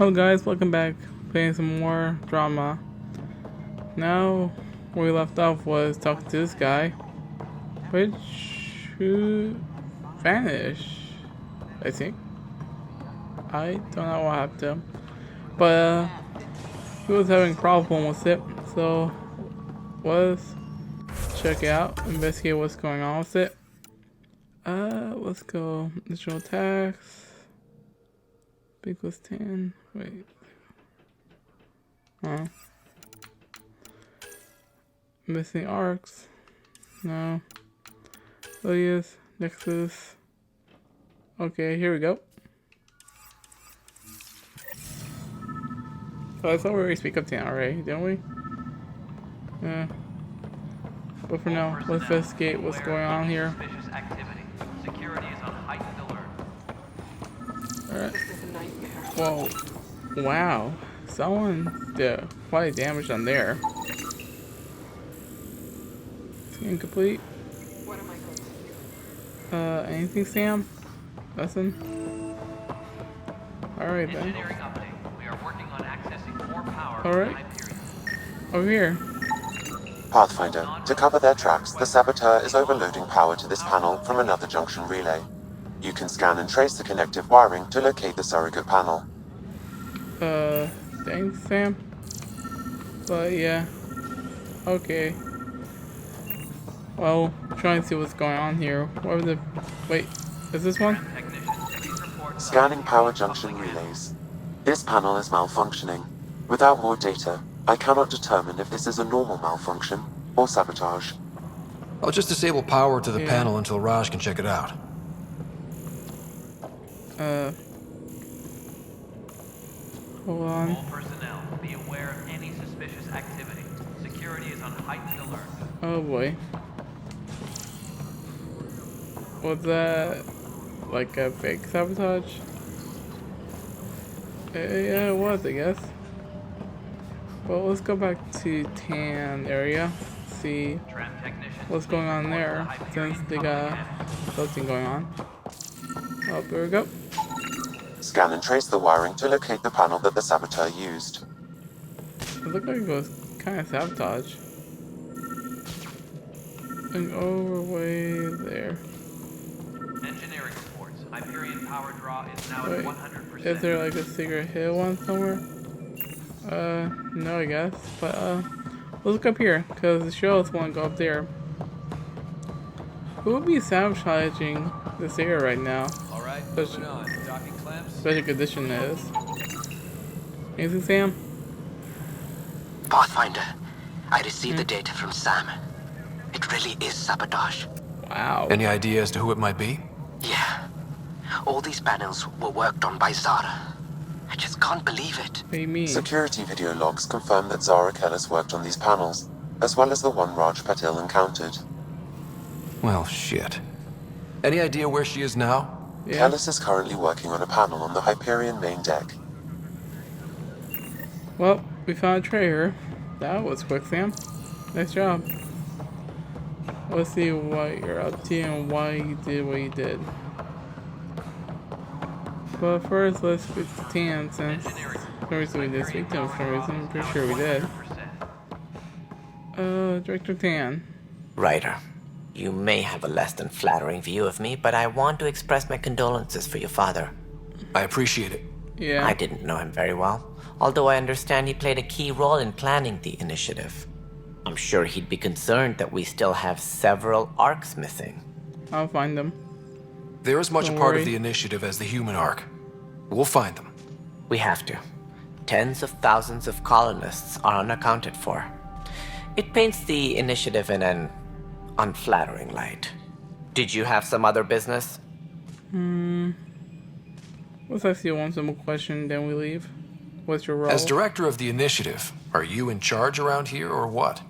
Hello guys, welcome back. Playing some more drama. Now, where we left off was talking to this guy, who vanished, I think. I don't know what happened to him. But he was having a problem with it, so let's check it out, investigate what's going on with it. Let's go. Additional tax. Big was 10. Wait. Huh. Missing arcs. No. Lilius. Nexus. Okay, here we go. So I thought we already speak up to already, didn't we? Yeah. But for now, let's investigate what's going on here. Alright. Whoa. Wow. Someone did quite damage on there. It's incomplete. What am I going to do? Anything, Sam? Nothing? Alright then. We are working on accessing more power. Alright. Over here. Pathfinder, to cover their tracks, the saboteur is overloading power to this panel from another junction relay. You can scan and trace the connective wiring to locate the surrogate panel. Thanks, Sam. But yeah. Okay. Well, trying to see what's going on here. What was the... Wait, is this one? Scanning power junction relays. This panel is malfunctioning. Without more data, I cannot determine if this is a normal malfunction or sabotage. I'll just disable power to the panel until Raj can check it out. Hold on. All personnel, be aware of any suspicious activity. Security is on heightened alert. Oh boy. Was that like a fake sabotage? Yeah, it was, I guess. Well, let's go back to Tan area. See what's going on there, since they got something going on. Oh, there we go. Scan and trace the wiring to locate the panel that the saboteur used. It looked like it was kind of sabotage. And over way there. Engineering reports. Hyperion power draw is now Wait, at 100%. is there like a secret hidden one somewhere? No, I guess. But let's look up here, because the shows want to go up there. Who would be sabotaging this area right now? Alright, Such moving on. Docking clamps. a condition is. Anything, Sam? Pathfinder, I received the data from Sam. It really is sabotage. Wow. Any idea as to who it might be? Yeah. All these panels were worked on by Zara. I just can't believe it. What do you mean? Security video logs confirm that Zara Kellis worked on these panels, as well as the one Raj Patil encountered. Well, shit. Any idea where she is now? Yeah. Kellis is currently working on a panel on the Hyperion main deck. Well, we found a traitor. That was quick, Sam. Nice job. Let's see what you're up to and why you did what you did. But first, let's speak to Tan, since for some reason we did speak to him for some reason. I'm pretty sure we did. Director Tan. Ryder, you may have a less than flattering view of me, but I want to express my condolences for your father. I appreciate it. Yeah. I didn't know him very well, although I understand he played a key role in planning the initiative. I'm sure he'd be concerned that we still have several arcs missing. I'll find them. They're as much Don't a part worry. of the initiative as the human arc. We'll find them. We have to. Tens of thousands of colonists are unaccounted for. It paints the initiative in an unflattering light. Did you have some other business? Let's ask you one simple question, then we leave. What's your role? As director of the initiative, are you in charge around here or what?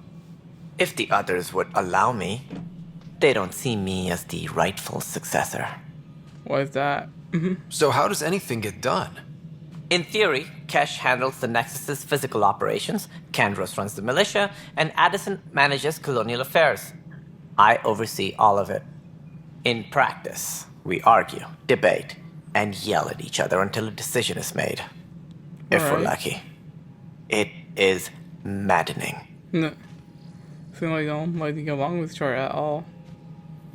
If the others would allow me. They don't see me as the rightful successor. What is that? So how does anything get done? In theory, Kesh handles the Nexus's physical operations, Kandros runs the militia, and Addison manages colonial affairs. I oversee all of it. In practice, we argue, debate, and yell at each other until a decision is made. if we're Alright. lucky. It is maddening. No. Seems like you don't like to get along with each other at all.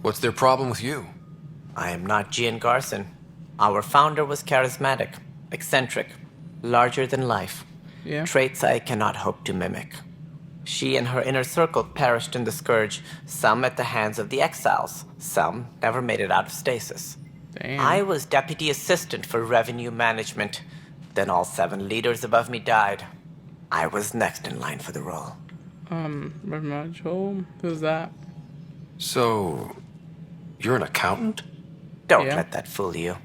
What's their problem with you? I am not Gian Garson. Our founder was charismatic, eccentric, larger than life. Yeah. Traits I cannot hope to mimic. She and her inner circle perished in the Scourge, some at the hands of the Exiles, some never made it out of stasis. Damn. I was deputy assistant for revenue management. Then all 7 leaders above me died. I was next in line for the role. Joel? Who's that? So, you're an accountant? Don't Yeah. let that fool you.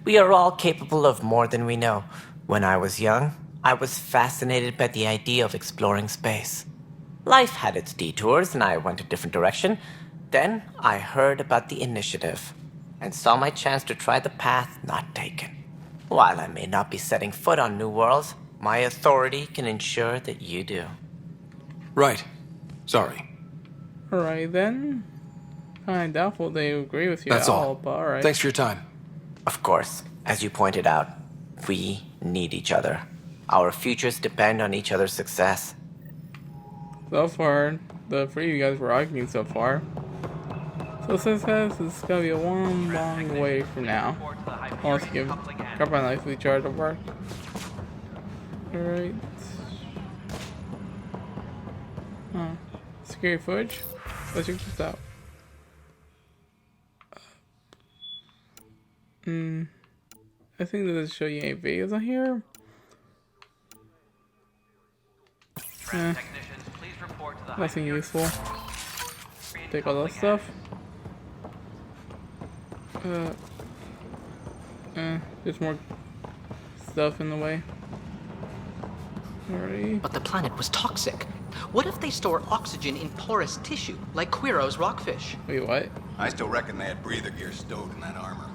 We are all capable of more than we know. When I was young, I was fascinated by the idea of exploring space. Life had its detours, and I went a different direction. Then I heard about the initiative, and saw my chance to try the path not taken. While I may not be setting foot on New Worlds, my authority can ensure that you do. Right. Sorry. Alright then. Kinda doubtful they agree with you That's at all. but alright. Thanks for your time. Of course, as you pointed out, we need each other. Our futures depend on each other's success. So far, the 3 of you guys were arguing so far. So success is gonna be a long way from now. Unless you give carbon knife with each other to work. Alright. Huh. Security footage? Let's check this out. I think that doesn't show you any videos on here. Technicians, please report to the Nothing Hyperion useful. Take all that stuff. There's more stuff in the way. Alrighty. But the planet was toxic. What if they store oxygen in porous tissue, like Quiro's rockfish? Wait, what? I still reckon they had breather gear stowed in that armor.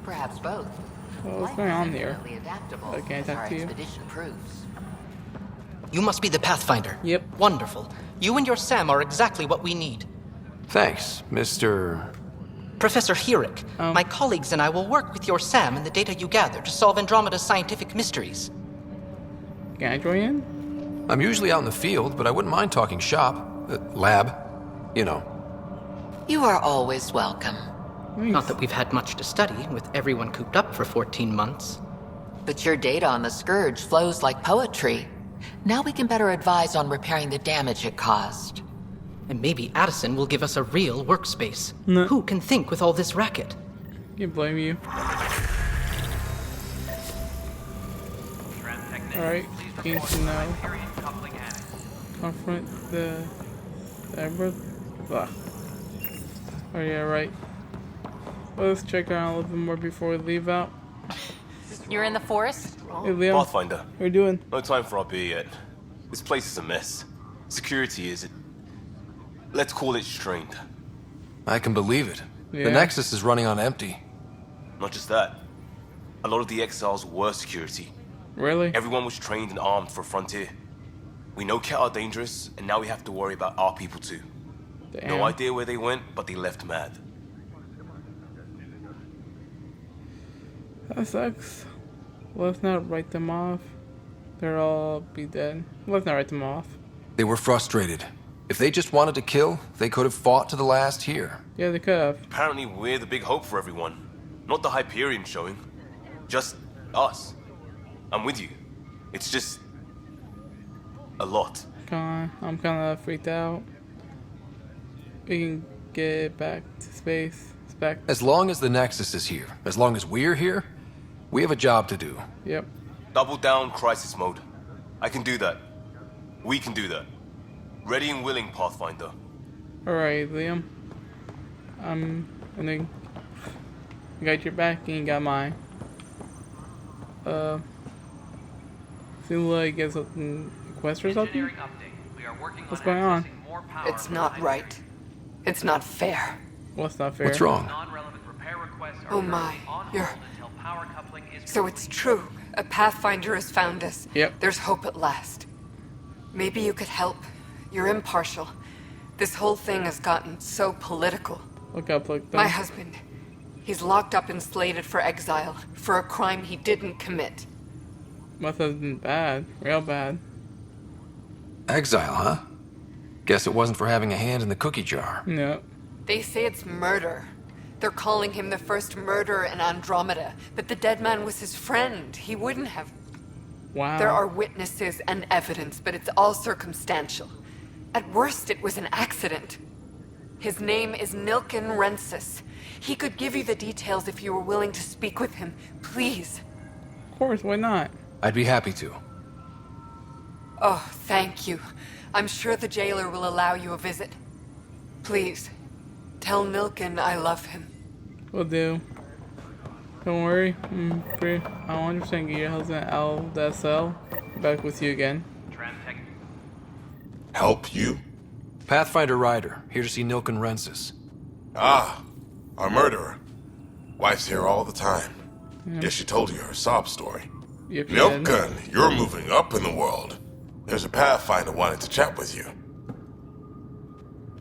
Perhaps both. What's going on here? Life is adaptable, I can't as talk our to you. expedition proves. You must be the Pathfinder. Yep. Wonderful. You and your Sam are exactly what we need. Thanks, Mr. Professor Herrick, Oh. my colleagues and I will work with your Sam and the data you gather to solve Andromeda's scientific mysteries. Can I join in? I'm usually out in the field, but I wouldn't mind talking shop. Lab. You know. You are always welcome. Nice. Not that we've had much to study, with everyone cooped up for 14 months. But your data on the Scourge flows like poetry. Now we can better advise on repairing the damage it caused. And maybe Addison will give us a real workspace. No. Who can think with all this racket? Can't blame you. Alright, need to know. Hyperion coupling annex. Confront the cyber. Blah. Oh yeah, right. Let's check around a little bit more before we leave out. You're in the forest? Hey Leo, how Pathfinder, you doing? no time for our beer yet. This place is a mess. Security is, let's call it strained. I can believe it. Yeah. The Nexus is running on empty. Not just that. A lot of the exiles were security. Really? Everyone was trained and armed for Frontier. We know Ket are dangerous, and now we have to worry about our people too. Damn. No idea where they went, but they left mad. That sucks. Let's not write them off. They'll all be dead. Let's not write them off. They were frustrated. If they just wanted to kill, they could have fought to the last here. Yeah, they could have. Apparently we're the big hope for everyone. Not the Hyperion showing. Just us. I'm with you. It's just... a lot. I'm kinda freaked out. We can get back to space. It's back. As long as the Nexus is here, as long as we're here, we have a job to do. Yep. Double down crisis mode. I can do that. We can do that. Ready and willing, Pathfinder. Alright, Liam. I'm gonna... You got your back and you got mine. Seems like it's a quest or something? Engineering update. We are working What's on going on? accessing more power It's from not the right. It's not fair. What's not fair? What's wrong? Non-relevant repair requests are Oh my, currently on you're- hold until power coupling is So it's complete. true. A Pathfinder has found us. Yep. There's hope at last. Maybe you could help. You're impartial. This whole thing has gotten so political. Look up, look My down. husband, he's locked up and slated for exile for a crime he didn't commit. Must have been bad. Real bad. Exile, huh? Guess it wasn't for having a hand in the cookie jar. No. They say it's murder. They're calling him the first murderer in Andromeda, but the dead man was his friend. He wouldn't have. Wow. There are witnesses and evidence, but it's all circumstantial. At worst, it was an accident. His name is Nilken Rensis. He could give you the details if you were willing to speak with him. Please. Of course, why not? I'd be happy to. Oh, thank you. I'm sure the jailer will allow you a visit. Please, tell Nilken I love him. Will do. Don't worry. I'm 100% get your husband out of that cell. Back with you again. Help you? Pathfinder Ryder, here to see Nilken Rensis. Ah, our murderer. Wife's here all the time. Yeah. Guess she told you her sob story. Yep, she Nilken, you're moving up in the world. There's a Pathfinder wanting to chat with you.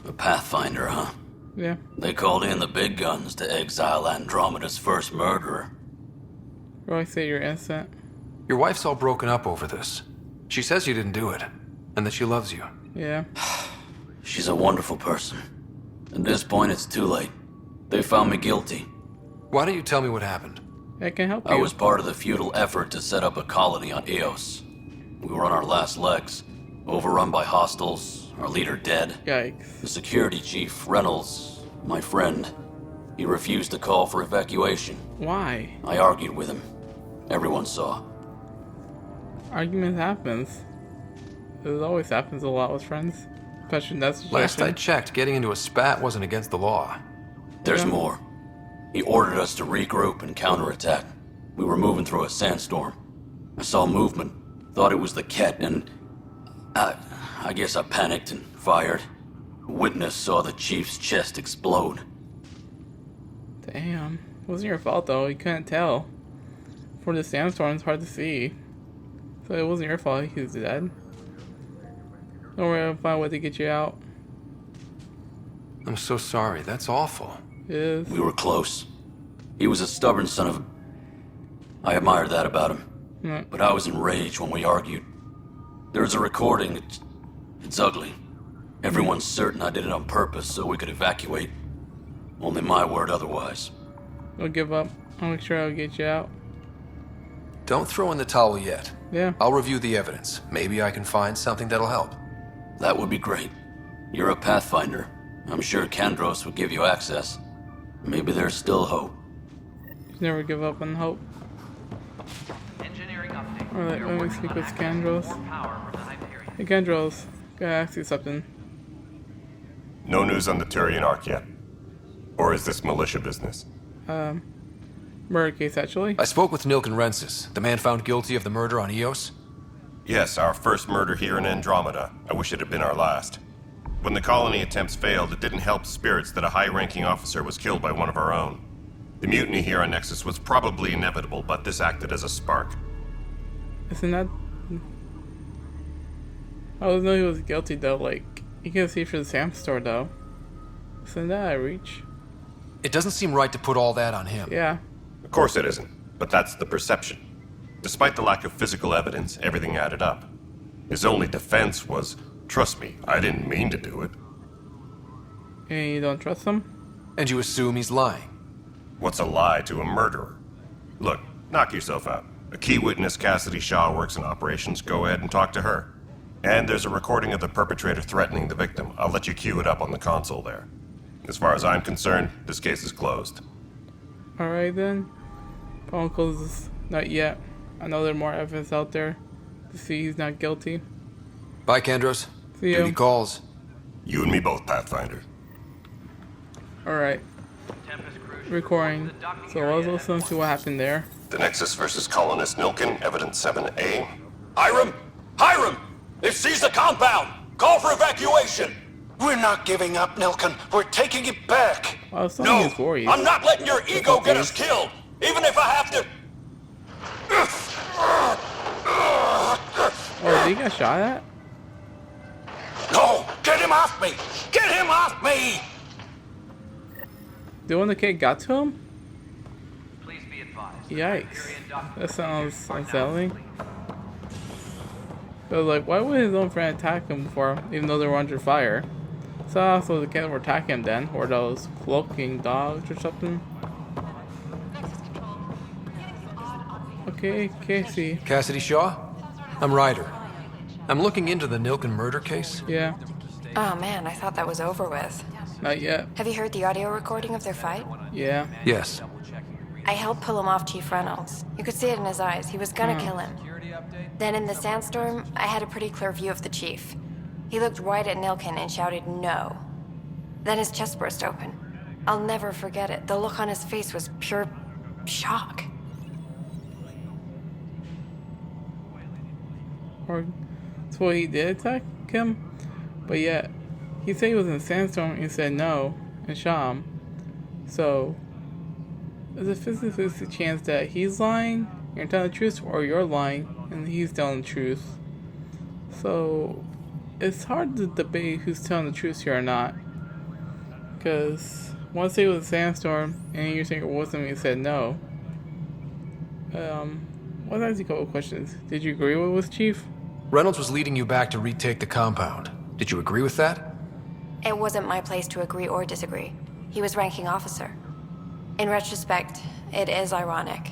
A Pathfinder, huh? Yeah. They called in the big guns to exile Andromeda's first murderer. Roy, say you're innocent. Your wife's all broken up over this. She says you didn't do it, and that she loves you. Yeah. She's a wonderful person. At this point, it's too late. They found me guilty. Why don't you tell me what happened? I can help you. I was part of the futile effort to set up a colony on Eos. We were on our last legs, overrun by hostiles, our leader dead. Yikes. The security chief, Reynolds, my friend, he refused to call for evacuation. Why? I argued with him. Everyone saw. Argument happens. It always happens a lot with friends. Especially in that situation. Last I checked, getting into a spat wasn't against the law. There's more. He ordered us to regroup and counterattack. We were moving through a sandstorm. I saw movement, thought it was the Ket, and I guess I panicked and fired. A witness saw the chief's chest explode. Damn. It wasn't your fault though, you couldn't tell. For the sandstorm, it's hard to see. So it wasn't your fault, he was dead. Don't worry, I'll find a way to get you out. I'm so sorry, that's awful. It is. We were close. He was a stubborn son of a... I admired that about him. Yeah. But I was enraged when we argued. There's a recording. It's ugly. Everyone's certain I did it on purpose so we could evacuate. Only my word otherwise. Don't give up. I'll make sure I'll get you out. Don't throw in the towel yet. Yeah. I'll review the evidence. Maybe I can find something that'll help. That would be great. You're a Pathfinder. I'm sure Kandros would give you access. Maybe there's still hope. Never give up on hope. Engineering update. Alright, let me speak with Kandros. Hey Kandros, gotta ask you something. No news on the Turian Ark yet? Or is this militia business? Murder case actually. I spoke with Nilken Rensis, the man found guilty of the murder on Eos. Yes, our first murder here in Andromeda. I wish it had been our last. When the colony attempts failed, it didn't help spirits that a high-ranking officer was killed by one of our own. The mutiny here on Nexus was probably inevitable, but this acted as a spark. Isn't that... I always know he was guilty though, like, you can see for the Sam store though. Isn't that a reach? It doesn't seem right to put all that on him. Yeah. Of course it isn't, but that's the perception. Despite the lack of physical evidence, everything added up. His only defense was, trust me, I didn't mean to do it. And you don't trust him? And you assume he's lying. What's a lie to a murderer? Look, knock yourself out. A key witness, Cassidy Shaw, works in operations. Go ahead and talk to her. And there's a recording of the perpetrator threatening the victim. I'll let you cue it up on the console there. As far as I'm concerned, this case is closed. Alright then. Phone closes. Not yet. I know there are more evidence out there to see he's not guilty. Bye, Kandros. See you. Duty calls. You and me both, Pathfinder. Alright. Recording. So let's listen to what happened there. The Nexus versus colonist Nilken, evidence 7A. Hiram! Hiram! They've seized the compound! Call for evacuation! We're not giving up, Nilken. We're taking it back. Oh, No! I'm not letting your ego get us killed! Even if I have to... Oh, did he get shot at? No! Get him off me! Get him off me! The one the kid got to him? Please be advised. Yikes. That sounds unsettling. But like, why would his own friend attack him before, even though they were under fire? So also the kids were attacking him then, or those cloaking dogs or something. Okay, Casey. Cassidy Shaw? I'm Ryder. I'm looking into the Nilken murder case. Yeah. Oh man, I thought that was over with. Not yet. Have you heard the audio recording of their fight? Yeah. Yes. I helped pull him off Chief Reynolds. You could see it in his eyes. He was gonna kill him. Then in the sandstorm, I had a pretty clear view of the chief. He looked right at Nilken and shouted no. Then his chest burst open. I'll never forget it. The look on his face was pure shock. Or so he did attack him, but yet he said he was in a sandstorm and said no and shot him. So there's a 50-50 chance that he's lying, you're telling the truth, or you're lying and he's telling the truth. So it's hard to debate who's telling the truth here or not, because once it was a sandstorm and you're saying it wasn't, and he said no. Let's ask you a couple of questions. Did you agree with Chief? Reynolds was leading you back to retake the compound. Did you agree with that? It wasn't my place to agree or disagree. He was ranking officer. In retrospect, it is ironic.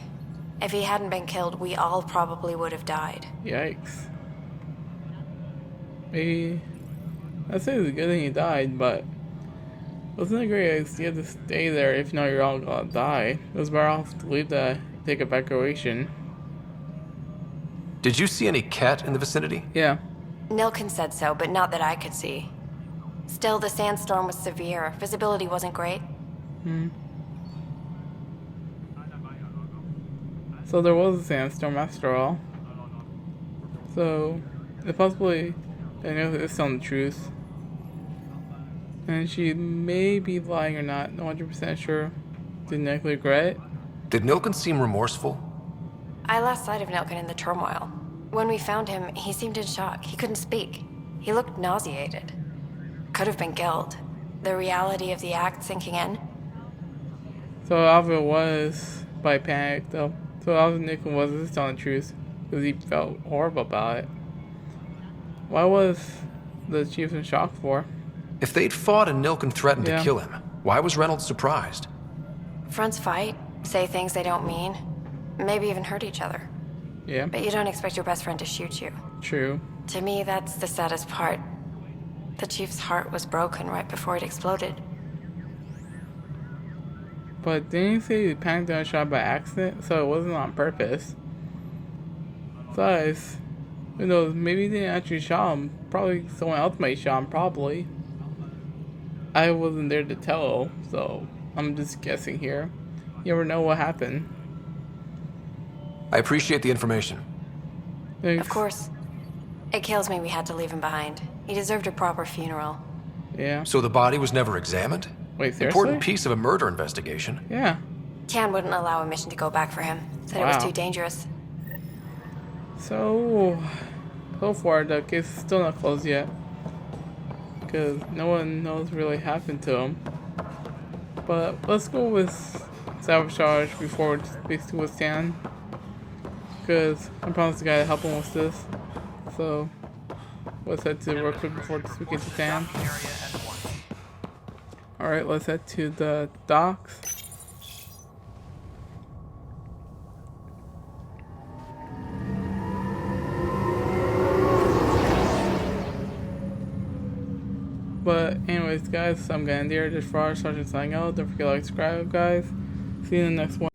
If he hadn't been killed, we all probably would have died. Yikes. Maybe I'd say it's a good thing he died, but wasn't it great you had to stay there if you know you're all gonna die? It was better off to leave to take evacuation. Did you see any cat in the vicinity? Yeah. Nilken said so, but not that I could see. Still, the sandstorm was severe. Visibility wasn't great. So there was a sandstorm after all. So it's possibly I know it's telling the truth. And she may be lying or not, 100% sure. Didn't actually regret it. Did Nilken seem remorseful? I lost sight of Nilken in the turmoil. When we found him, he seemed in shock. He couldn't speak. He looked nauseated. Could have been guilt. The reality of the act sinking in. So obviously it was by panic though. So obviously Nilken wasn't telling the truth because he felt horrible about it. Why was the chief in shock for? If they'd fought and Nilken threatened to kill him, why was Reynolds surprised? Fronts fight, say things they don't mean, maybe even hurt each other. Yeah. But you don't expect your best friend to shoot you. True. To me, that's the saddest part. The chief's heart was broken right before it exploded. But didn't you say he panicked and shot by accident? So it wasn't on purpose. Besides, who knows, maybe he didn't actually shot him. Probably someone else might shot him, probably. I wasn't there to tell, so I'm just guessing here. You never know what happened. I appreciate the information. Thanks. Of course. It kills me we had to leave him behind. He deserved a proper funeral. Yeah. So the body was never examined? Wait, seriously? Important piece of a murder investigation. Yeah. Tian wouldn't allow a mission to go back for him. Said it was too dangerous. So far the case is still not closed yet. Because no one knows what really happened to him. But let's go with sabotage before it speaks to with Tian. Because I promised the guy to help him with this. So let's head to real quick before speaking to Tian. Alright, let's head to the docks. But anyways guys, I'm gonna end here. Just for our Sergeant signing out. Don't forget to like, subscribe guys. See you in the next one.